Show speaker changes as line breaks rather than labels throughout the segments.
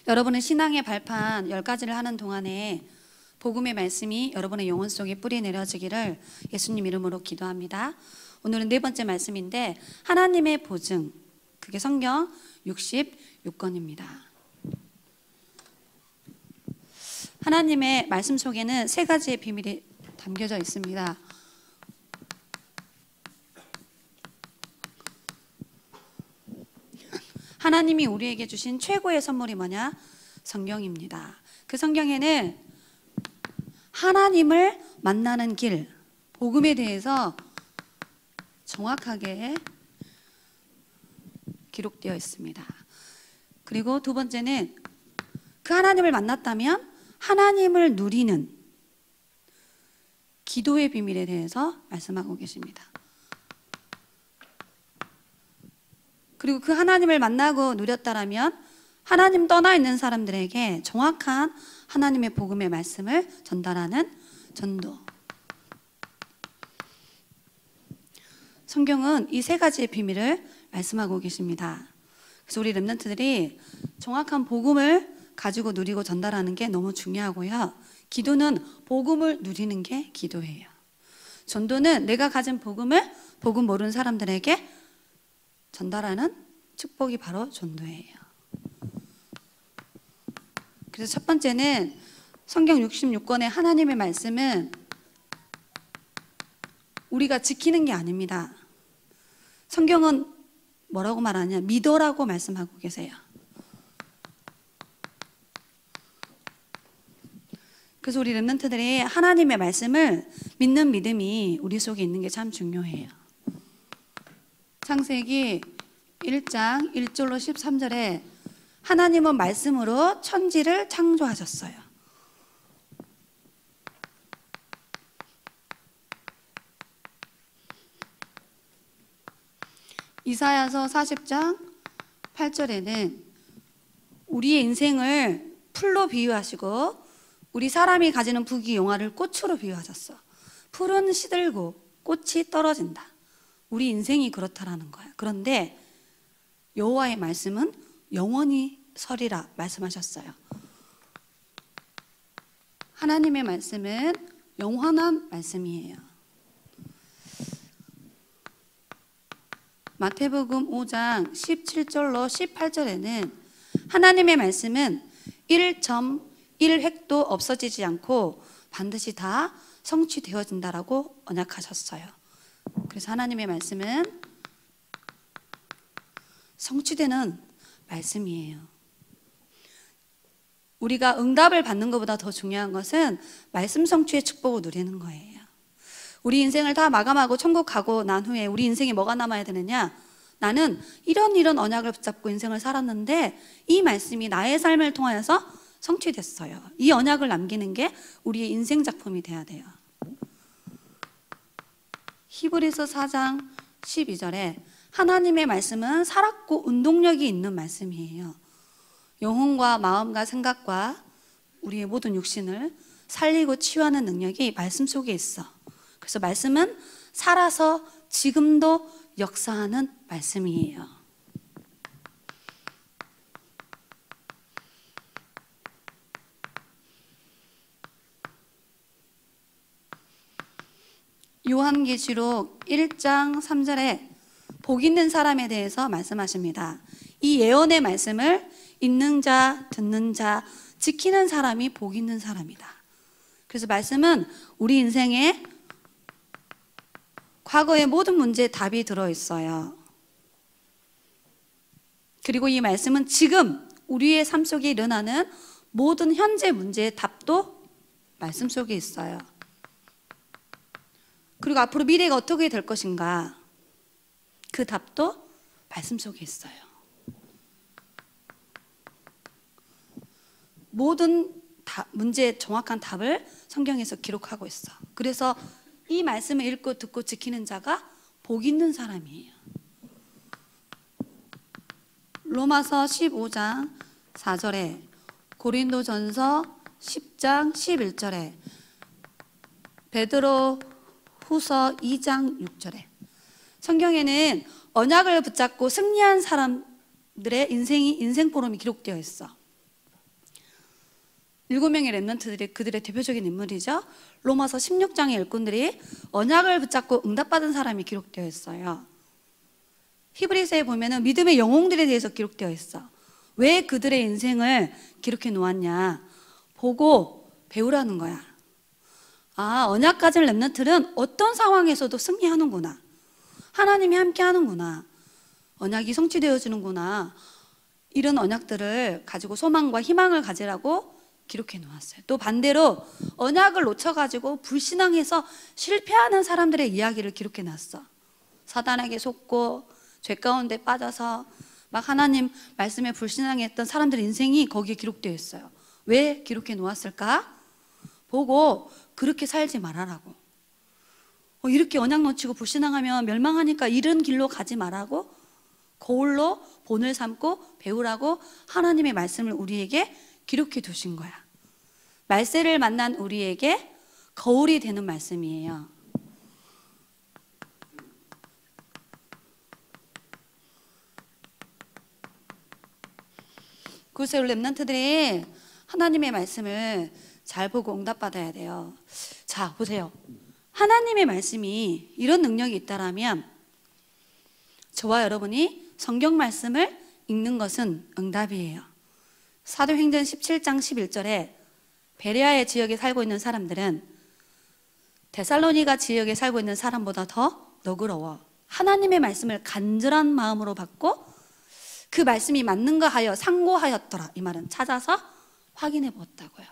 여러분은 신앙의 발판 10가지를 하는 동안에 복음의 말씀이 여러분의 영혼 속에 뿌리 내려지기를 예수님 이름으로 기도합니다. 오늘은 네 번째 말씀인데, 하나님의 보증, 그게 성경 66권입니다. 하나님의 말씀 속에는 세 가지의 비밀이 담겨져 있습니다. 하나님이 우리에게 주신 최고의 선물이 뭐냐? 성경입니다. 그 성경에는 하나님을 만나는 길, 복음에 대해서 정확하게 기록되어 있습니다. 그리고 두 번째는 그 하나님을 만났다면 하나님을 누리는 기도의 비밀에 대해서 말씀하고 계십니다. 그리고 그 하나님을 만나고 누렸다라면 하나님 떠나 있는 사람들에게 정확한 하나님의 복음의 말씀을 전달하는 전도. 성경은 이 세 가지의 비밀을 말씀하고 계십니다. 그래서 우리 렘넌트들이 정확한 복음을 가지고 누리고 전달하는 게 너무 중요하고요. 기도는 복음을 누리는 게 기도예요. 전도는 내가 가진 복음을 복음 모르는 사람들에게 전달하는 축복이 바로 전도예요. 그래서 첫 번째는 성경 66권의 하나님의 말씀은 우리가 지키는 게 아닙니다. 성경은 뭐라고 말하냐? 믿어라고 말씀하고 계세요. 그래서 우리 렘넌트들이 하나님의 말씀을 믿는 믿음이 우리 속에 있는 게 참 중요해요. 창세기 1장 1절로 13절에 하나님은 말씀으로 천지를 창조하셨어요. 이사야서 40장 8절에는 우리의 인생을 풀로 비유하시고 우리 사람이 가지는 부귀영화를 꽃으로 비유하셨어. 풀은 시들고 꽃이 떨어진다. 우리 인생이 그렇다라는 거야. 그런데 여호와의 말씀은 영원히 서리라 말씀하셨어요. 하나님의 말씀은 영원한 말씀이에요. 마태복음 5장 17절로 18절에는 하나님의 말씀은 1.1획도 없어지지 않고 반드시 다 성취되어진다라고 언약하셨어요. 그래서 하나님의 말씀은 성취되는 말씀이에요. 우리가 응답을 받는 것보다 더 중요한 것은 말씀 성취의 축복을 누리는 거예요. 우리 인생을 다 마감하고 천국 가고 난 후에 우리 인생에 뭐가 남아야 되느냐? 나는 이런 언약을 붙잡고 인생을 살았는데 이 말씀이 나의 삶을 통하여서 성취됐어요. 이 언약을 남기는 게 우리의 인생 작품이 돼야 돼요. 히브리서 4장 12절에 하나님의 말씀은 살았고 운동력이 있는 말씀이에요. 영혼과 마음과 생각과 우리의 모든 육신을 살리고 치유하는 능력이 말씀 속에 있어. 그래서 말씀은 살아서 지금도 역사하는 말씀이에요. 요한계시록 1장 3절에 복 있는 사람에 대해서 말씀하십니다. 이 예언의 말씀을 읽는 자, 듣는 자, 지키는 사람이 복 있는 사람이다. 그래서 말씀은 우리 인생에 과거의 모든 문제에 답이 들어있어요. 그리고 이 말씀은 지금 우리의 삶 속에 일어나는 모든 현재 문제의 답도 말씀 속에 있어요. 그리고 앞으로 미래가 어떻게 될 것인가, 그 답도 말씀 속에 있어요. 모든 문제의 정확한 답을 성경에서 기록하고 있어. 그래서 이 말씀을 읽고 듣고 지키는 자가 복 있는 사람이에요. 로마서 15장 4절에 고린도전서 10장 11절에 베드로 후서 2장 6절에 성경에는 언약을 붙잡고 승리한 사람들의 인생 포럼이 기록되어 있어. 7명의 렘넌트들이 그들의 대표적인 인물이죠. 로마서 16장의 일꾼들이 언약을 붙잡고 응답받은 사람이 기록되어 있어요. 히브리서에 보면은 믿음의 영웅들에 대해서 기록되어 있어. 왜 그들의 인생을 기록해 놓았냐? 보고 배우라는 거야. 아, 언약 가진 렘넌트는 어떤 상황에서도 승리하는구나. 하나님이 함께 하는구나. 언약이 성취되어지는구나. 이런 언약들을 가지고 소망과 희망을 가지라고 기록해 놓았어요. 또 반대로 언약을 놓쳐가지고 불신앙해서 실패하는 사람들의 이야기를 기록해 놨어. 사단에게 속고 죄 가운데 빠져서 막 하나님 말씀에 불신앙했던 사람들의 인생이 거기에 기록되어 있어요. 왜 기록해 놓았을까? 보고 그렇게 살지 말아라고. 이렇게 언약 놓치고 불신앙하면 멸망하니까 이런 길로 가지 말라고, 거울로 본을 삼고 배우라고 하나님의 말씀을 우리에게 기록해 두신 거야. 말세를 만난 우리에게 거울이 되는 말씀이에요. 그래서 우리 렘넌트들이 하나님의 말씀을 잘 보고 응답받아야 돼요. 자, 보세요. 하나님의 말씀이 이런 능력이 있다라면 저와 여러분이 성경 말씀을 읽는 것은 응답이에요. 사도행전 17장 11절에 베레아의 지역에 살고 있는 사람들은 데살로니가 지역에 살고 있는 사람보다 더 너그러워 하나님의 말씀을 간절한 마음으로 받고 그 말씀이 맞는가 하여 상고하였더라. 이 말은 찾아서 확인해 보았다고요.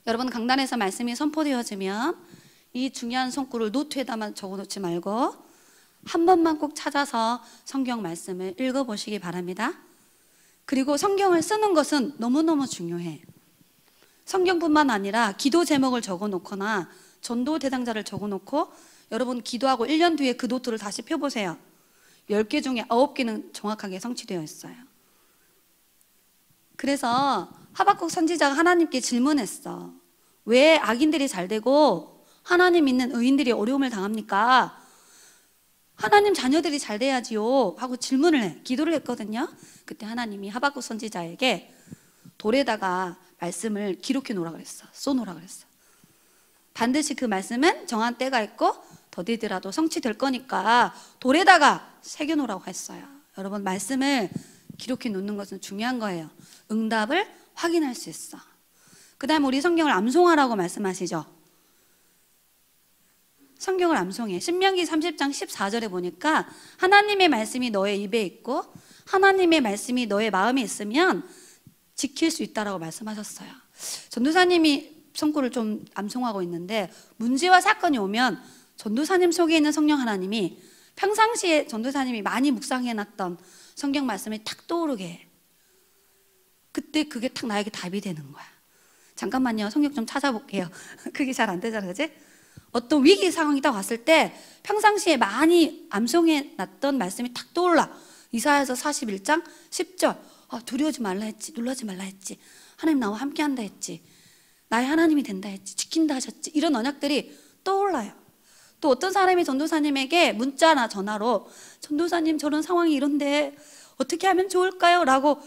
여러분, 강단에서 말씀이 선포되어지면 이 중요한 손구를 노트에다만 적어놓지 말고 한 번만 꼭 찾아서 성경 말씀을 읽어보시기 바랍니다. 그리고 성경을 쓰는 것은 너무너무 중요해. 성경뿐만 아니라 기도 제목을 적어놓거나 전도 대상자를 적어놓고 여러분 기도하고 1년 뒤에 그 노트를 다시 펴보세요. 10개 중에 9개는 정확하게 성취되어 있어요. 그래서 하박국 선지자가 하나님께 질문했어. 왜 악인들이 잘 되고 하나님 믿는 의인들이 어려움을 당합니까? 하나님 자녀들이 잘 돼야지요 하고 질문을 해. 기도를 했거든요. 그때 하나님이 하박국 선지자에게 돌에다가 말씀을 기록해 놓으라 그랬어. 써놓으라 그랬어. 반드시 그 말씀은 정한 때가 있고 더디더라도 성취될 거니까 돌에다가 새겨놓으라고 했어요. 여러분, 말씀을 기록해 놓는 것은 중요한 거예요. 응답을 확인할 수 있어. 그 다음에 우리 성경을 암송하라고 말씀하시죠. 성경을 암송해. 신명기 30장 14절에 보니까 하나님의 말씀이 너의 입에 있고 하나님의 말씀이 너의 마음에 있으면 지킬 수 있다라고 말씀하셨어요. 전도사님이 성구를 좀 암송하고 있는데 문제와 사건이 오면 전도사님 속에 있는 성령 하나님이 평상시에 전도사님이 많이 묵상해놨던 성경 말씀이 탁 떠오르게 해. 그때 그게 탁 나에게 답이 되는 거야. 잠깐만요, 성경 좀 찾아볼게요. 그게 잘 안 되잖아, 그치? 어떤 위기 상황이 딱 왔을 때 평상시에 많이 암송해놨던 말씀이 탁 떠올라. 이사야서 41장 10절. 두려워하지 말라 했지, 놀라지 말라 했지, 하나님 나와 함께 한다 했지, 나의 하나님이 된다 했지, 지킨다 하셨지, 이런 언약들이 떠올라요. 또 어떤 사람이 전도사님에게 문자나 전화로 전도사님 저런 상황이 이런데 어떻게 하면 좋을까요? 라고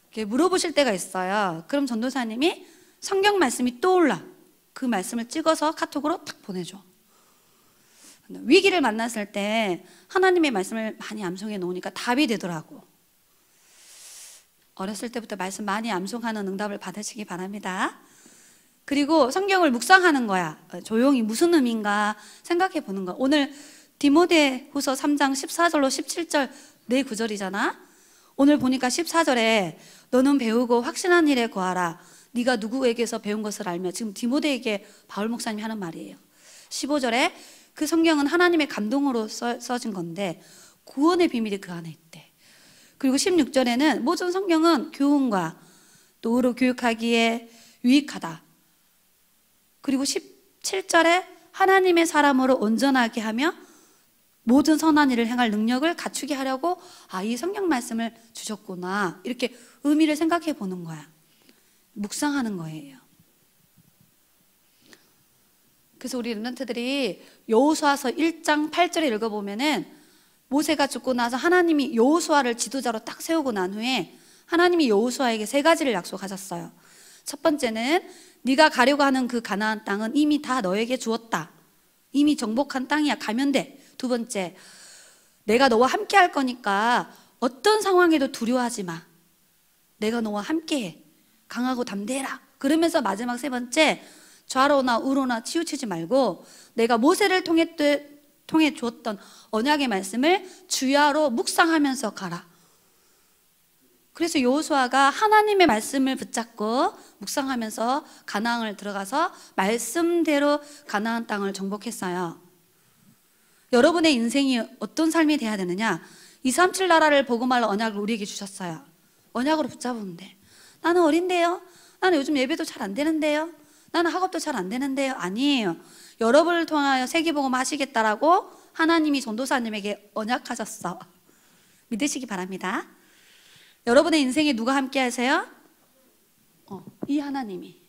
이렇게 물어보실 때가 있어요. 그럼 전도사님이 성경 말씀이 떠올라. 그 말씀을 찍어서 카톡으로 탁 보내줘. 위기를 만났을 때 하나님의 말씀을 많이 암송해 놓으니까 답이 되더라고. 어렸을 때부터 말씀 많이 암송하는 응답을 받으시기 바랍니다. 그리고 성경을 묵상하는 거야. 조용히 무슨 의미인가 생각해 보는 거야. 오늘 디모데후서 3장 14절로 17절 네 구절이잖아. 오늘 보니까 14절에 너는 배우고 확신한 일에 거하라. 네가 누구에게서 배운 것을 알며, 지금 디모데에게 바울 목사님이 하는 말이에요. 15절에 그 성경은 하나님의 감동으로 써진 건데 구원의 비밀이 그 안에 있대. 그리고 16절에는 모든 성경은 교훈과 또 의로 교육하기에 유익하다. 그리고 17절에 하나님의 사람으로 온전하게 하며 모든 선한 일을 행할 능력을 갖추게 하려고 이 성경 말씀을 주셨구나, 이렇게 의미를 생각해 보는 거야. 묵상하는 거예요. 그래서 우리 렘넌트들이 여호수아서 1장 8절에 읽어보면은 모세가 죽고 나서 하나님이 여호수아를 지도자로 딱 세우고 난 후에 하나님이 여호수아에게 3가지를 약속하셨어요. 첫 번째는 네가 가려고 하는 그 가나안 땅은 이미 다 너에게 주었다. 이미 정복한 땅이야. 가면 돼. 두 번째, 내가 너와 함께 할 거니까 어떤 상황에도 두려워하지 마. 내가 너와 함께해. 강하고 담대해라. 그러면서 마지막 세 번째, 좌로나 우로나 치우치지 말고 내가 모세를 통해 주었던 언약의 말씀을 주야로 묵상하면서 가라. 그래서 여호수아가 하나님의 말씀을 붙잡고 묵상하면서 가나안을 들어가서 말씀대로 가나안 땅을 정복했어요. 여러분의 인생이 어떤 삶이 돼야 되느냐? 237 나라를 복음할 언약을 우리에게 주셨어요. 언약으로 붙잡으면 돼. 나는 어린데요? 나는 요즘 예배도 잘 안 되는데요? 나는 학업도 잘 안 되는데요? 아니에요. 여러분을 통하여 세계복음 하시겠다라고 하나님이 전도사님에게 언약하셨어. 믿으시기 바랍니다. 여러분의 인생에 누가 함께 하세요? 이 하나님이.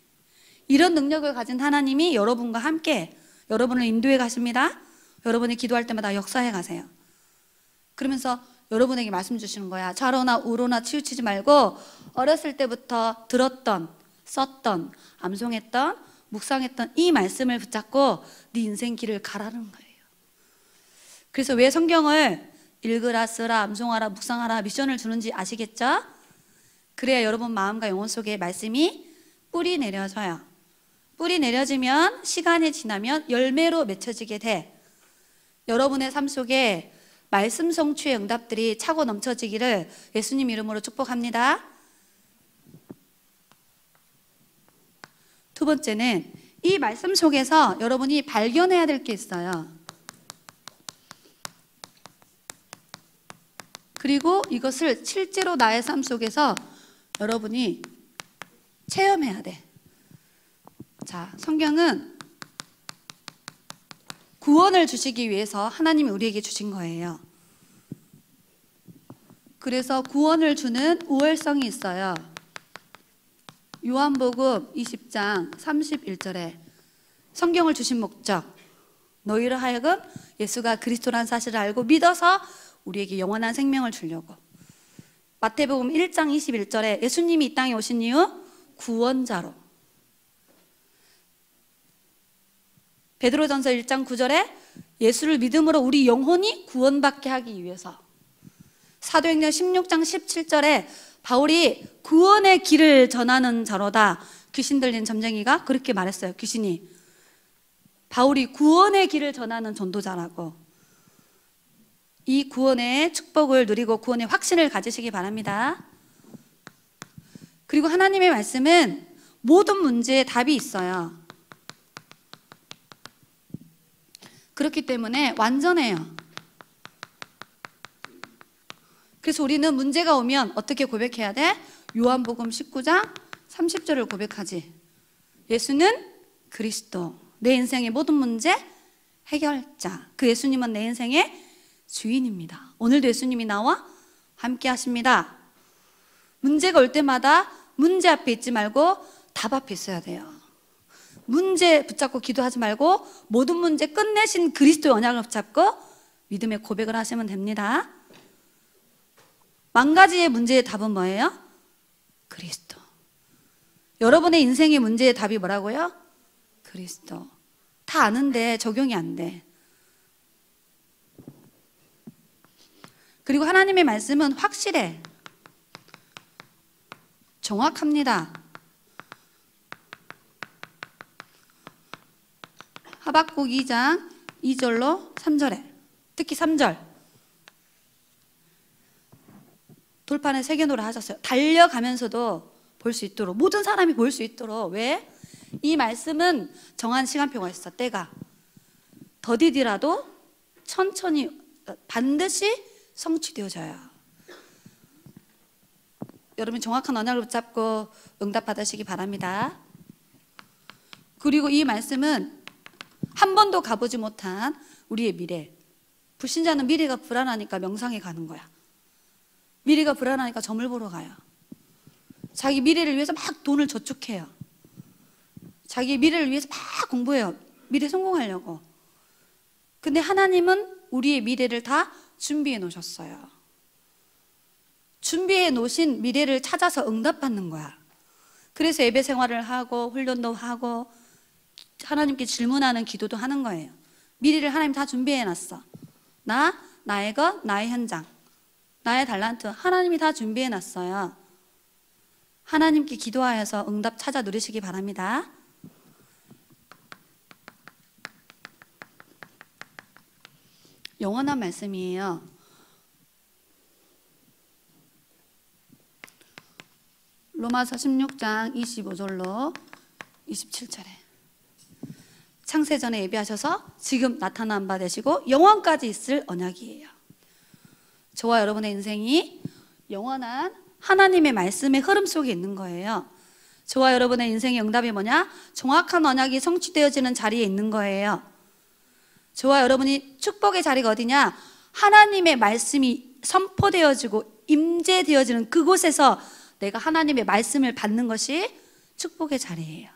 이런 능력을 가진 하나님이 여러분과 함께 여러분을 인도해 가십니다. 여러분이 기도할 때마다 역사해 가세요. 그러면서 여러분에게 말씀 주시는 거야. 좌로나 우로나 치우치지 말고 어렸을 때부터 들었던, 썼던, 암송했던, 묵상했던 이 말씀을 붙잡고 네 인생 길을 가라는 거예요. 그래서 왜 성경을 읽으라, 쓰라, 암송하라, 묵상하라 미션을 주는지 아시겠죠? 그래야 여러분 마음과 영혼 속에 말씀이 뿌리 내려져요. 뿌리 내려지면 시간이 지나면 열매로 맺혀지게 돼. 여러분의 삶 속에 말씀 성취의 응답들이 차고 넘쳐지기를 예수님 이름으로 축복합니다. 두 번째는 이 말씀 속에서 여러분이 발견해야 될 게 있어요. 그리고 이것을 실제로 나의 삶 속에서 여러분이 체험해야 돼. 자, 성경은 구원을 주시기 위해서 하나님이 우리에게 주신 거예요. 그래서 구원을 주는 우월성이 있어요. 요한복음 20장 31절에 성경을 주신 목적, 너희를 하여금 예수가 그리스도라는 사실을 알고 믿어서 우리에게 영원한 생명을 주려고. 마태복음 1장 21절에 예수님이 이 땅에 오신 이유 구원자로. 베드로전서 1장 9절에 예수를 믿음으로 우리 영혼이 구원받게 하기 위해서. 사도행전 16장 17절에 바울이 구원의 길을 전하는 자로다. 귀신 들린 점쟁이가 그렇게 말했어요. 귀신이. 바울이 구원의 길을 전하는 전도자라고. 이 구원의 축복을 누리고 구원의 확신을 가지시기 바랍니다. 그리고 하나님의 말씀은 모든 문제에 답이 있어요. 그렇기 때문에 완전해요. 그래서 우리는 문제가 오면 어떻게 고백해야 돼? 요한복음 19장 30절을 고백하지. 예수는 그리스도, 내 인생의 모든 문제 해결자. 그 예수님은 내 인생의 주인입니다. 오늘도 예수님이 나와 함께 하십니다. 문제가 올 때마다 문제 앞에 있지 말고 답 앞에 있어야 돼요. 문제 붙잡고 기도하지 말고 모든 문제 끝내신 그리스도의 언약을 붙잡고 믿음의 고백을 하시면 됩니다. 만 가지의 문제의 답은 뭐예요? 그리스도. 여러분의 인생의 문제의 답이 뭐라고요? 그리스도. 다 아는데 적용이 안 돼. 그리고 하나님의 말씀은 확실해. 정확합니다. 하박국 2장 2절로 3절에 특히 3절 돌판에 새겨놓으라 하셨어요. 달려가면서도 볼 수 있도록, 모든 사람이 볼 수 있도록. 왜? 이 말씀은 정한 시간표가 있어. 때가 더디더라도 천천히 반드시 성취되어져요. 여러분 정확한 언약을 붙잡고 응답 받으시기 바랍니다. 그리고 이 말씀은 한 번도 가보지 못한 우리의 미래. 불신자는 미래가 불안하니까 명상에 가는 거야. 미래가 불안하니까 점을 보러 가요. 자기 미래를 위해서 막 돈을 저축해요. 자기 미래를 위해서 막 공부해요. 미래 성공하려고. 근데 하나님은 우리의 미래를 다 준비해 놓으셨어요. 준비해 놓으신 미래를 찾아서 응답받는 거야. 그래서 예배 생활을 하고 훈련도 하고 하나님께 질문하는 기도도 하는 거예요. 미리를 하나님 다 준비해 놨어. 나의 것, 나의 현장, 나의 달란트 하나님이 다 준비해 놨어요. 하나님께 기도하여서 응답 찾아 누리시기 바랍니다. 영원한 말씀이에요. 로마서 16장 25절로 27절에 창세전에 예비하셔서 지금 나타난 바 되시고 영원까지 있을 언약이에요. 저와 여러분의 인생이 영원한 하나님의 말씀의 흐름 속에 있는 거예요. 저와 여러분의 인생의 응답이 뭐냐? 정확한 언약이 성취되어지는 자리에 있는 거예요. 저와 여러분이 축복의 자리가 어디냐? 하나님의 말씀이 선포되어지고 임재되어지는 그곳에서 내가 하나님의 말씀을 받는 것이 축복의 자리예요.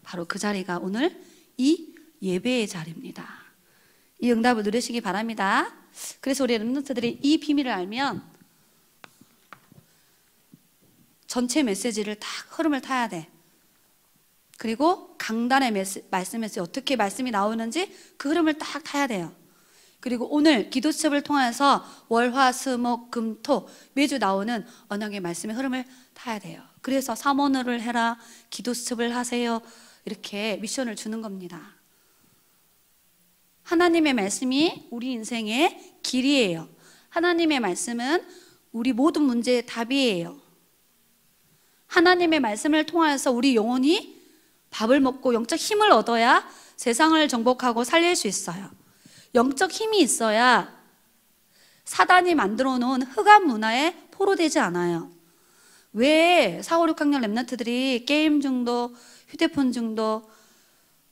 바로 그 자리가 오늘 이 예배의 자리입니다. 이 응답을 누리시기 바랍니다. 그래서 우리 렘넌트들이 이 비밀을 알면 전체 메시지를 딱 흐름을 타야 돼. 그리고 강단의 말씀에서 어떻게 말씀이 나오는지 그 흐름을 딱 타야 돼요. 그리고 오늘 기도 수첩을 통해서 월, 화, 수, 목, 금, 토 매주 나오는 언약의 말씀의 흐름을 타야 돼요. 그래서 사모를 해라, 기도 수첩을 하세요, 이렇게 미션을 주는 겁니다. 하나님의 말씀이 우리 인생의 길이에요. 하나님의 말씀은 우리 모든 문제의 답이에요. 하나님의 말씀을 통하여서 우리 영혼이 밥을 먹고 영적 힘을 얻어야 세상을 정복하고 살릴 수 있어요. 영적 힘이 있어야 사단이 만들어 놓은 흑암 문화에 포로되지 않아요. 왜 4, 5, 6학년 렘넌트들이 게임 중독, 휴대폰 중독,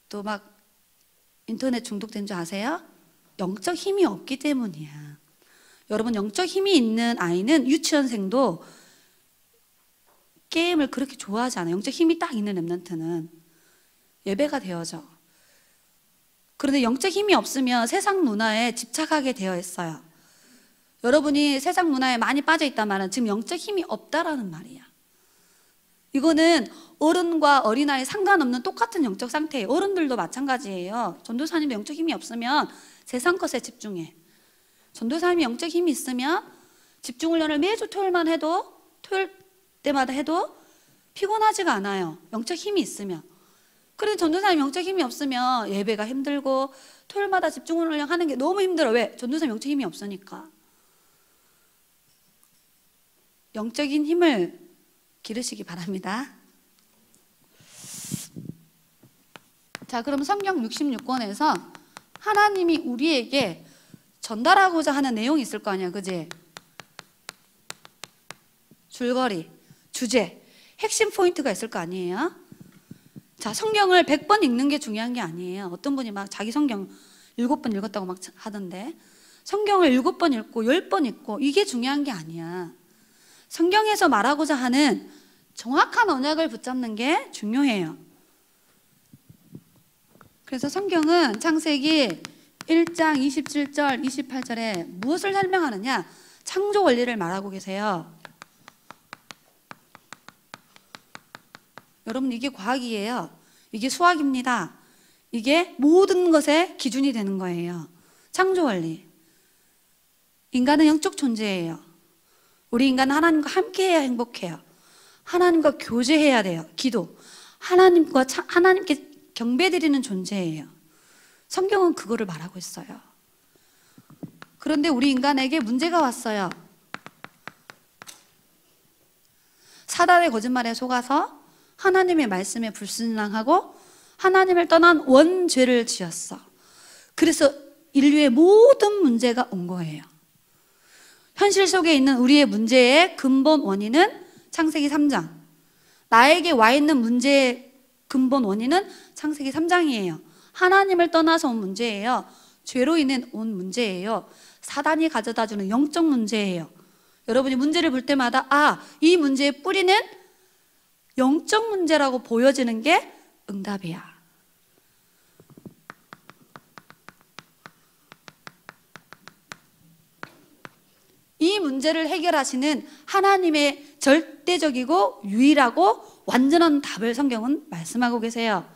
또 막 인터넷 중독된 줄 아세요? 영적 힘이 없기 때문이야. 여러분, 영적 힘이 있는 아이는 유치원생도 게임을 그렇게 좋아하지 않아요. 영적 힘이 딱 있는 렘넌트는 예배가 되어져. 그런데 영적 힘이 없으면 세상 문화에 집착하게 되어 있어요. 여러분이 세상 문화에 많이 빠져 있단 말은 지금 영적 힘이 없다라는 말이야. 이거는 어른과 어린아이 상관없는 똑같은 영적 상태예요. 어른들도 마찬가지예요. 전도사님도 영적 힘이 없으면 세상 것에 집중해. 전도사님이 영적 힘이 있으면 집중훈련을 매주 토요일만 해도, 토요일 때마다 해도 피곤하지가 않아요. 영적 힘이 있으면. 그런데 전도사님 영적 힘이 없으면 예배가 힘들고 토요일마다 집중훈련 하는 게 너무 힘들어. 왜? 전도사님 영적 힘이 없으니까. 영적인 힘을 기르시기 바랍니다. 자, 그럼 성경 66권에서 하나님이 우리에게 전달하고자 하는 내용이 있을 거 아니야, 그지? 줄거리, 주제, 핵심 포인트가 있을 거 아니에요? 자, 성경을 100번 읽는 게 중요한 게 아니에요. 어떤 분이 막 자기 성경 7번 읽었다고 막 하던데, 성경을 7번 읽고 10번 읽고 이게 중요한 게 아니야. 성경에서 말하고자 하는 정확한 언약을 붙잡는 게 중요해요. 그래서 성경은 창세기 1장 27절, 28절에 무엇을 설명하느냐? 창조 원리를 말하고 계세요. 여러분, 이게 과학이에요. 이게 수학입니다. 이게 모든 것의 기준이 되는 거예요. 창조 원리. 인간은 영적 존재예요. 우리 인간은 하나님과 함께해야 행복해요. 하나님과 교제해야 돼요. 기도. 하나님께 경배드리는 존재예요. 성경은 그거를 말하고 있어요. 그런데 우리 인간에게 문제가 왔어요. 사단의 거짓말에 속아서 하나님의 말씀에 불순종하고 하나님을 떠난 원죄를 지었어. 그래서 인류의 모든 문제가 온 거예요. 현실 속에 있는 우리의 문제의 근본 원인은 창세기 3장. 나에게 와 있는 문제의 근본 원인은 창세기 3장이에요. 하나님을 떠나서 온 문제예요. 죄로 인해 온 문제예요. 사단이 가져다주는 영적 문제예요. 여러분이 문제를 볼 때마다 이 문제의 뿌리는 영적 문제라고 보여지는 게 응답이야. 이 문제를 해결하시는 하나님의 절대적이고 유일하고 완전한 답을 성경은 말씀하고 계세요.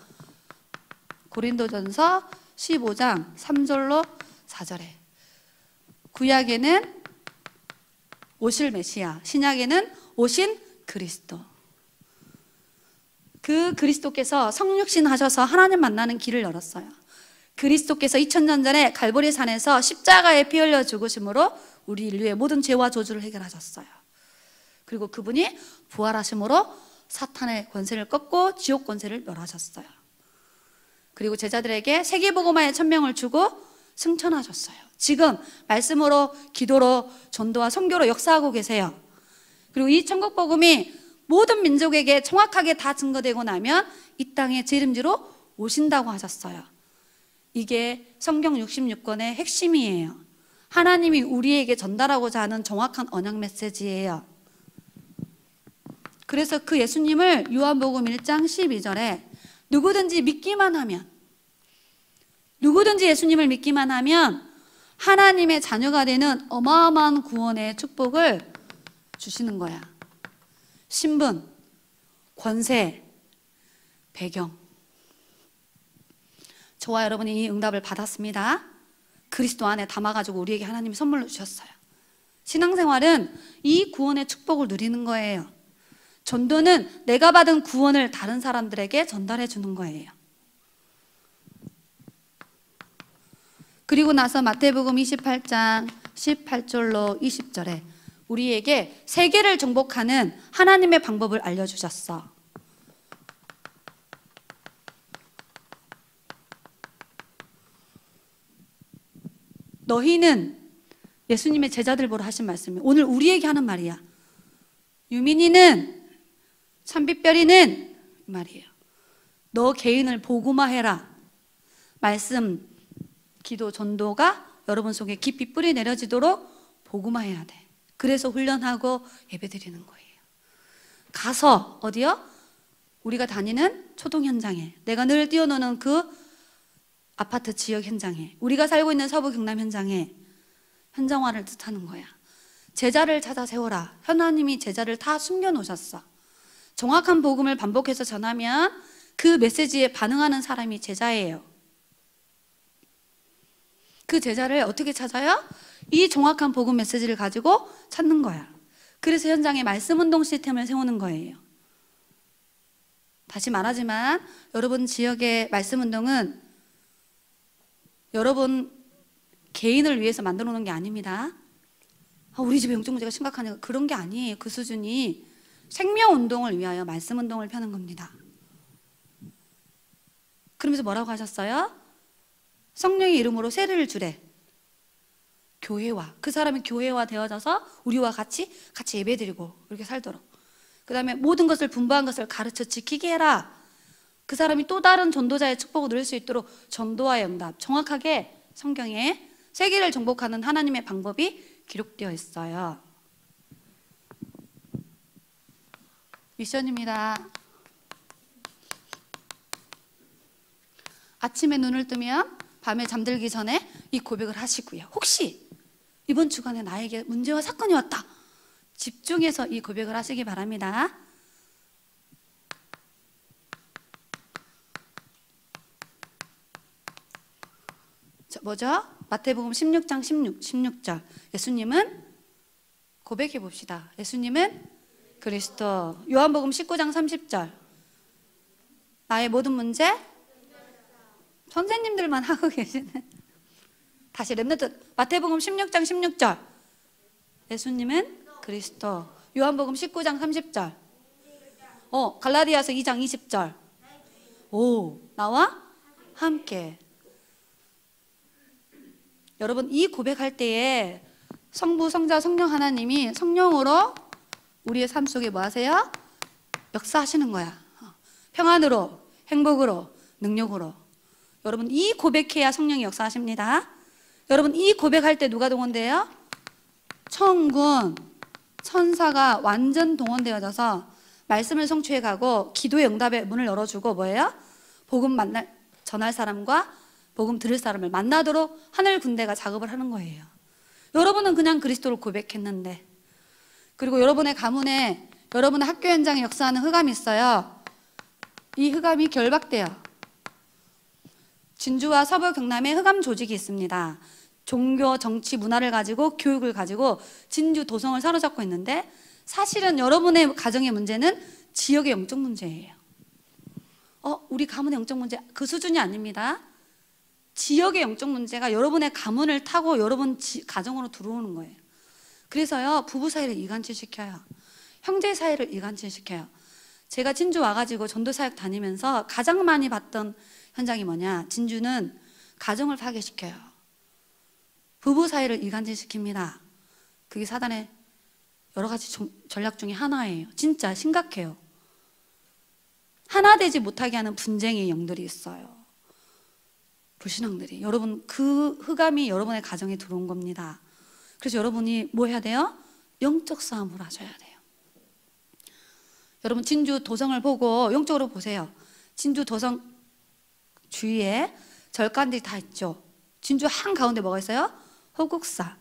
고린도전서 15장 3절로 4절에 구약에는 오실 메시아, 신약에는 오신 그리스도. 그 그리스도께서 성육신 하셔서 하나님 만나는 길을 열었어요. 그리스도께서 2000년 전에 갈보리 산에서 십자가에 피 흘려 죽으심으로 우리 인류의 모든 죄와 저주를 해결하셨어요. 그리고 그분이 부활하심으로 사탄의 권세를 꺾고 지옥 권세를 멸하셨어요. 그리고 제자들에게 세계복음화의 천명을 주고 승천하셨어요. 지금 말씀으로, 기도로, 전도와 선교로 역사하고 계세요. 그리고 이 천국복음이 모든 민족에게 정확하게 다 증거되고 나면 이 땅에 재림지로 오신다고 하셨어요. 이게 성경 66권의 핵심이에요. 하나님이 우리에게 전달하고자 하는 정확한 언약 메시지예요. 그래서 그 예수님을 요한복음 1장 12절에 누구든지 믿기만 하면, 누구든지 예수님을 믿기만 하면 하나님의 자녀가 되는 어마어마한 구원의 축복을 주시는 거야. 신분, 권세, 배경. 저와 여러분이 이 응답을 받았습니다. 그리스도 안에 담아가지고 우리에게 하나님이 선물로 주셨어요. 신앙생활은 이 구원의 축복을 누리는 거예요. 전도는 내가 받은 구원을 다른 사람들에게 전달해 주는 거예요. 그리고 나서 마태복음 28장 18절로 20절에 우리에게 세계를 정복하는 하나님의 방법을 알려주셨어. 너희는, 예수님의 제자들 보러 하신 말씀이에요. 오늘 우리에게 하는 말이야. 유민이는, 찬빛별이는 말이에요. 너 개인을 복음화해라. 말씀, 기도, 전도가 여러분 속에 깊이 뿌리 내려지도록 복음화해야 돼. 그래서 훈련하고 예배드리는 거예요. 가서 어디요? 우리가 다니는 초동 현장에, 내가 늘 뛰어노는 그 아파트 지역 현장에, 우리가 살고 있는 서부 경남 현장에 현장화를 뜻하는 거야. 제자를 찾아 세워라. 하나님이 제자를 다 숨겨놓으셨어. 정확한 복음을 반복해서 전하면 그 메시지에 반응하는 사람이 제자예요. 그 제자를 어떻게 찾아요? 이 정확한 복음 메시지를 가지고 찾는 거야. 그래서 현장에 말씀운동 시스템을 세우는 거예요. 다시 말하지만 여러분 지역의 말씀운동은 여러분 개인을 위해서 만들어 놓은 게 아닙니다. 우리 집에 영적 문제가 심각하니까, 그런 게 아니에요. 그 수준이 생명운동을 위하여 말씀운동을 펴는 겁니다. 그러면서 뭐라고 하셨어요? 성령의 이름으로 세례를 주래. 교회화, 그 사람이 교회화 되어져서 우리와 같이 예배드리고 이렇게 살도록. 그 다음에 모든 것을 분부한 것을 가르쳐 지키게 해라. 그 사람이 또 다른 전도자의 축복을 누릴 수 있도록 전도와의 응답. 정확하게 성경에 세계를 정복하는 하나님의 방법이 기록되어 있어요. 미션입니다. 아침에 눈을 뜨면 밤에 잠들기 전에 이 고백을 하시고요. 혹시 이번 주간에 나에게 문제와 사건이 왔다, 집중해서 이 고백을 하시기 바랍니다. 뭐죠? 마태복음 16장 16절. 예수님은, 고백해 봅시다. 예수님은 그리스도. 요한복음 19장 30절. 나의 모든 문제 선생님들만 하고 계시는. 다시 랩노트. 마태복음 16장 16절. 예수님은 그리스도. 요한복음 19장 30절. 갈라디아서 2장 20절. 오, 나와 함께. 여러분, 이 고백할 때에 성부, 성자, 성령 하나님이 성령으로 우리의 삶 속에 뭐 하세요? 역사하시는 거야. 평안으로, 행복으로, 능력으로. 여러분, 이 고백해야 성령이 역사하십니다. 여러분, 이 고백할 때 누가 동원돼요? 천군, 천사가 완전 동원되어져서 말씀을 성취해가고 기도의 응답의 문을 열어주고 뭐예요? 복음 전할 사람과 복음 들을 사람을 만나도록 하늘 군대가 작업을 하는 거예요. 여러분은 그냥 그리스도를 고백했는데, 그리고 여러분의 가문에 여러분의 학교 현장에 역사하는 흑암이 있어요. 이 흑암이 결박돼요. 진주와 서부 경남에 흑암 조직이 있습니다. 종교, 정치, 문화를 가지고 교육을 가지고 진주 도성을 사로잡고 있는데 사실은 여러분의 가정의 문제는 지역의 영적 문제예요. 우리 가문의 영적 문제 그 수준이 아닙니다. 지역의 영적 문제가 여러분의 가문을 타고 여러분 가정으로 들어오는 거예요. 그래서요, 부부 사이를 이간질시켜요. 형제 사이를 이간질시켜요. 제가 진주 와가지고 전도사역 다니면서 가장 많이 봤던 현장이 뭐냐, 진주는 가정을 파괴시켜요. 부부 사이를 이간질시킵니다. 그게 사단의 여러 가지 전략 중에 하나예요. 진짜 심각해요. 하나 되지 못하게 하는 분쟁의 영들이 있어요. 불신앙들이. 여러분, 그 흑암이 여러분의 가정에 들어온 겁니다. 그래서 여러분이 뭐 해야 돼요? 영적 싸움을 하셔야 돼요. 여러분, 진주 도성을 보고 영적으로 보세요. 진주 도성 주위에 절간들이 다 있죠. 진주 한가운데 뭐가 있어요? 호국사.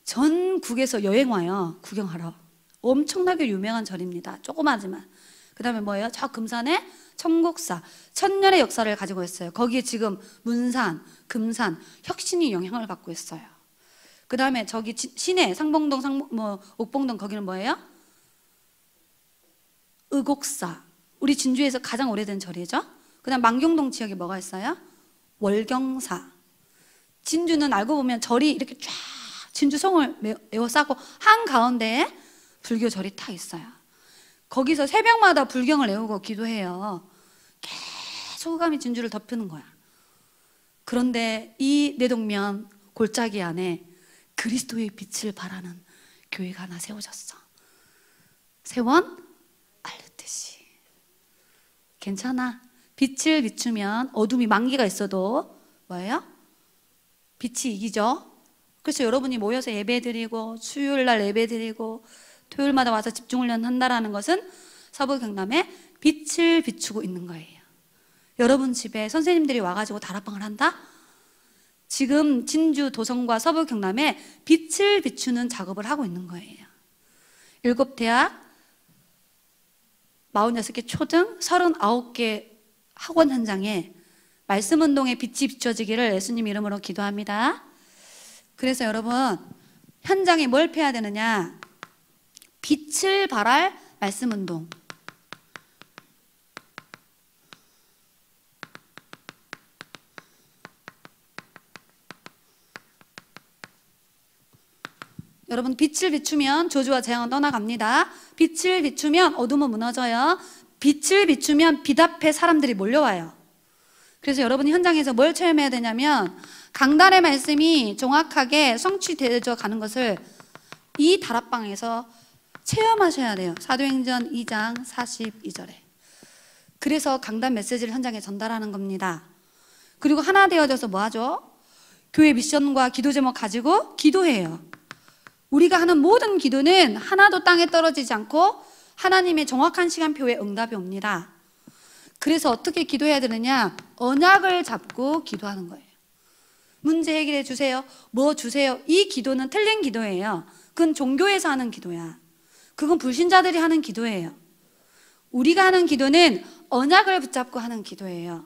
전국에서 여행 와요. 구경하러. 엄청나게 유명한 절입니다. 조그마지만. 그 다음에 뭐예요? 저 금산에 청곡사. 천년의 역사를 가지고 있어요. 거기에 지금 문산, 금산, 혁신이 영향을 받고 있어요. 그 다음에 저기 시내, 상봉동, 옥봉동 거기는 뭐예요? 의곡사. 우리 진주에서 가장 오래된 절이죠. 그 다음 망경동 지역에 뭐가 있어요? 월경사. 진주는 알고 보면 절이 이렇게 쫙 진주성을 에워싸고 한가운데에 불교절이 탁 있어요. 거기서 새벽마다 불경을 외우고 기도해요. 계속 흑암이 진주를 덮는 거야. 그런데 이 내동면 골짜기 안에 그리스도의 빛을 발하는 교회가 하나 세워졌어. 세원 알듯이. 괜찮아. 빛을 비추면 어둠이 만기가 있어도 뭐예요? 빛이 이기죠. 그래서 여러분이 모여서 예배드리고 수요일날 예배드리고 토요일마다 와서 집중훈련 한다라는 것은 서부 경남에 빛을 비추고 있는 거예요. 여러분 집에 선생님들이 와가지고 다락방을 한다? 지금 진주 도성과 서부 경남에 빛을 비추는 작업을 하고 있는 거예요. 7대학, 46개 초등, 39개 학원 현장에 말씀운동의 빛이 비춰지기를 예수님 이름으로 기도합니다. 그래서 여러분, 현장에 뭘 펴야 되느냐? 빛을 발할 말씀운동. 여러분, 빛을 비추면 저주와 재앙은 떠나갑니다. 빛을 비추면 어둠은 무너져요. 빛을 비추면 빛 앞에 사람들이 몰려와요. 그래서 여러분이 현장에서 뭘 체험해야 되냐면 강단의 말씀이 정확하게 성취되어져 가는 것을 이 다락방에서 체험하셔야 돼요. 사도행전 2장 42절에. 그래서 강단 메시지를 현장에 전달하는 겁니다. 그리고 하나 되어져서 뭐 하죠? 교회 미션과 기도 제목 가지고 기도해요. 우리가 하는 모든 기도는 하나도 땅에 떨어지지 않고 하나님의 정확한 시간표에 응답이 옵니다. 그래서 어떻게 기도해야 되느냐? 언약을 잡고 기도하는 거예요. 문제 해결해 주세요. 뭐 주세요. 이 기도는 틀린 기도예요. 그건 종교에서 하는 기도야. 그건 불신자들이 하는 기도예요. 우리가 하는 기도는 언약을 붙잡고 하는 기도예요.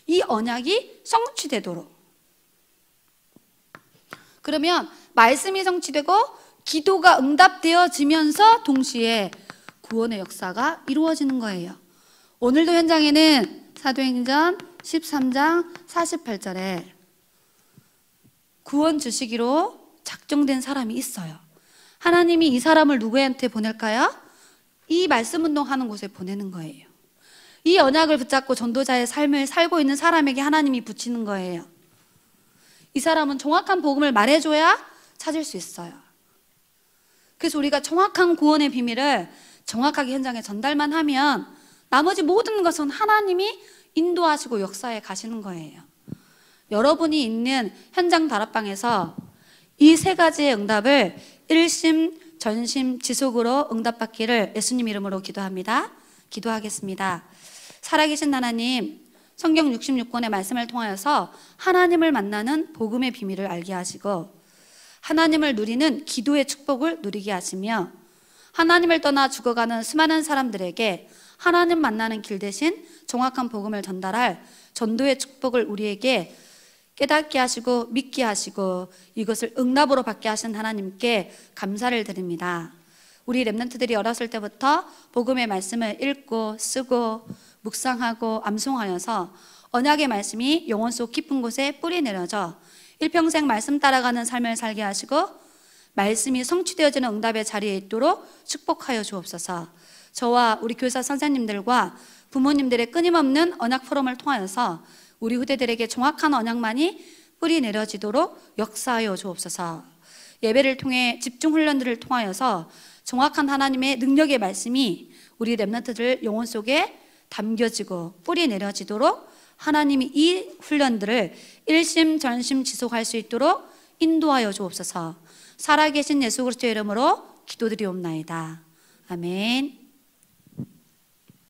이 언약이 성취되도록. 그러면 말씀이 성취되고 기도가 응답되어지면서 동시에 구원의 역사가 이루어지는 거예요. 오늘도 현장에는 사도행전 13장 48절에 구원 주시기로 작정된 사람이 있어요. 하나님이 이 사람을 누구한테 보낼까요? 이 말씀 운동하는 곳에 보내는 거예요. 이 언약을 붙잡고 전도자의 삶을 살고 있는 사람에게 하나님이 붙이는 거예요. 이 사람은 정확한 복음을 말해줘야 찾을 수 있어요. 그래서 우리가 정확한 구원의 비밀을 정확하게 현장에 전달만 하면 나머지 모든 것은 하나님이 인도하시고 역사에 가시는 거예요. 여러분이 있는 현장 다락방에서 이 세 가지의 응답을 일심, 전심, 지속으로 응답받기를 예수님 이름으로 기도합니다. 기도하겠습니다. 살아계신 하나님, 성경 66권의 말씀을 통하여서 하나님을 만나는 복음의 비밀을 알게 하시고 하나님을 누리는 기도의 축복을 누리게 하시며 하나님을 떠나 죽어가는 수많은 사람들에게 하나님 만나는 길 대신 정확한 복음을 전달할 전도의 축복을 우리에게 깨닫게 하시고 믿게 하시고 이것을 응답으로 받게 하신 하나님께 감사를 드립니다. 우리 렘넌트들이 어렸을 때부터 복음의 말씀을 읽고 쓰고 묵상하고 암송하여서 언약의 말씀이 영혼 속 깊은 곳에 뿌리 내려져 일평생 말씀 따라가는 삶을 살게 하시고 말씀이 성취되어지는 응답의 자리에 있도록 축복하여 주옵소서. 저와 우리 교사 선생님들과 부모님들의 끊임없는 언약 포럼을 통하여서 우리 후대들에게 정확한 언약만이 뿌리 내려지도록 역사하여 주옵소서. 예배를 통해 집중 훈련들을 통하여서 정확한 하나님의 능력의 말씀이 우리 렘넌트들 영혼 속에 담겨지고 뿌리 내려지도록 하나님이 이 훈련들을 일심 전심 지속할 수 있도록 인도하여 주옵소서. 살아계신 예수 그리스도의 이름으로 기도드리옵나이다. 아멘.